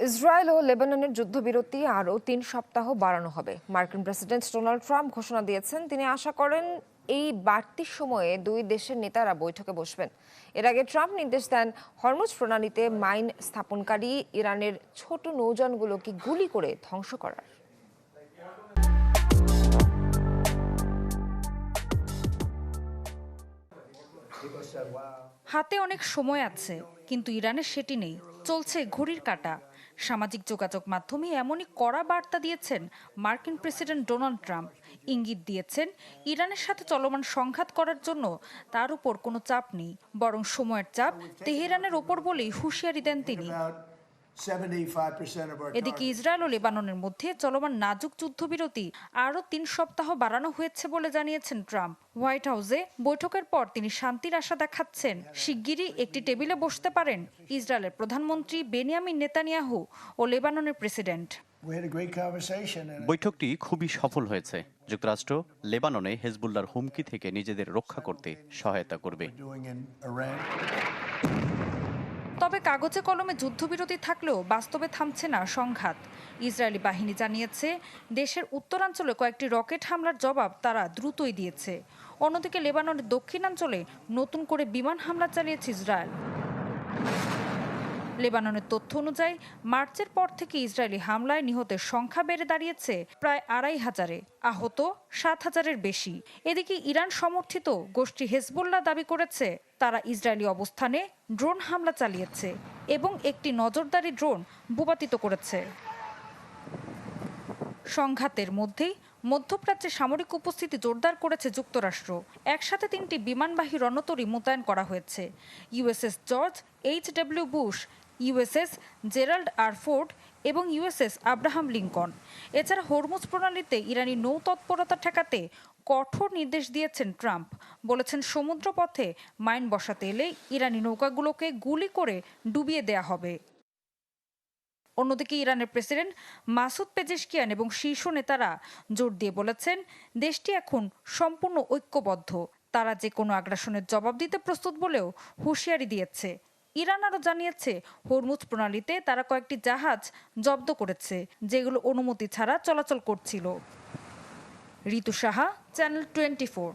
Israel ও লেবাননের যুদ্ধবিরতি আরও ৩ সপ্তাহ বাড়ানো হবে। মার্কিন প্রেসিডেন্ট ডোনাল্ড ট্রাম্প ঘোষণা দিয়েছেন, তিনি আশা করেন এই বাড়তি সময়ে দুই দেশের নেতারা বৈঠকে বসবেন। এর আগে ট্রাম্প নির্দেশ দেন হরমুজ প্রণালীতে মাইন স্থাপনকারী ইরানের ছোট নৌযানগুলোকে গুলি করে ধ্বংস করার। হাতে অনেক সময় আছে, কিন্তু ইরানের সেটি নেই। চলছে ঘড়ির কাঁটা। সামাজিক যোগাযোগ মাধ্যমে এমনই কড়া বার্তা দিয়েছেন মার্কিন প্রেসিডেন্ট ডোনাল্ড ট্রাম্প। ইঙ্গিত দিয়েছেন ইরানের সাথে চলমান সংঘাত করার জন্য তার উপর কোনো চাপ নেই, বরং সময়ের চাপ তেহরানের ওপর বলেই হুঁশিয়ারি দেন তিনি। এদিকে ইসরায়েল ও লেবাননের মধ্যে চলমান নাজুক যুদ্ধবিরতি আরও ৩ সপ্তাহ বাড়ানো হয়েছে বলে জানিয়েছেন ট্রাম্প। হোয়াইট হাউসে বৈঠকের পর তিনি শান্তির আশা দেখাচ্ছেন। শিগগিরই একটি টেবিলে বসতে পারেন ইসরায়েলের প্রধানমন্ত্রী বেনিয়ামিন নেতানিয়াহু ও লেবাননের প্রেসিডেন্ট। বৈঠকটি খুবই সফল হয়েছে। যুক্তরাষ্ট্র লেবাননে হেজবুল্লাহর হুমকি থেকে নিজেদের রক্ষা করতে সহায়তা করবে। তবে কাগজে কলমে যুদ্ধবিরতি থাকলেও বাস্তবে থামছে না সংঘাত। ইসরায়েলি বাহিনী জানিয়েছে, দেশের উত্তরাঞ্চলে কয়েকটি রকেট হামলার জবাব তারা দ্রুতই দিয়েছে। অন্যদিকে লেবাননের দক্ষিণাঞ্চলে নতুন করে বিমান হামলা চালিয়েছে ইসরায়েল। লেবাননের তথ্য অনুযায়ী মার্চের পর থেকে ইসরায়েলি হামলায় নিহতের সংখ্যা বেড়ে দাঁড়িয়েছে প্রায় ২৫০০-এ, আহত ৭০০০-এর বেশি। এদিকে ইরান সমর্থিত গোষ্ঠী হেজবুল্লাহ দাবি করেছে তারা ইসরায়েলি অবস্থানে ড্রোন হামলা চালিয়েছে এবং একটি নজরদারি ড্রোন ভূপাতিত করেছে। সংঘাতের মধ্যেই মধ্যপ্রাচ্যে সামরিক উপস্থিতি জোরদার করেছে যুক্তরাষ্ট্র। একসাথে ৩টি বিমানবাহী রণতরী মোতায়েন করা হয়েছে। USS George HW. Bush, USS Gerald R Ford এবং ইউএসএস আব্রাহাম লিঙ্কন। এছাড়া হরমুজ প্রণালীতে ইরানি নৌ তৎপরতা ঠেকাতে কঠোর নির্দেশ দিয়েছেন ট্রাম্প। বলেছেন, সমুদ্রপথে মাইন বসাতে এলে ইরানি নৌকাগুলোকে গুলি করে ডুবিয়ে দেয়া হবে। অন্যদিকে ইরানের প্রেসিডেন্ট মাসুদ পেজেশকিয়ান এবং শীর্ষ নেতারা জোর দিয়ে বলেছেন, দেশটি এখন সম্পূর্ণ ঐক্যবদ্ধ। তারা যে কোনো আগ্রাসনের জবাব দিতে প্রস্তুত বলেও হুঁশিয়ারি দিয়েছে। ইরান আরও জানিয়েছে, হরমুজ প্রণালীতে তারা কয়েকটি জাহাজ জব্দ করেছে, যেগুলো অনুমতি ছাড়া চলাচল করছিল। ঋতু সাহা, চ্যানেল 24।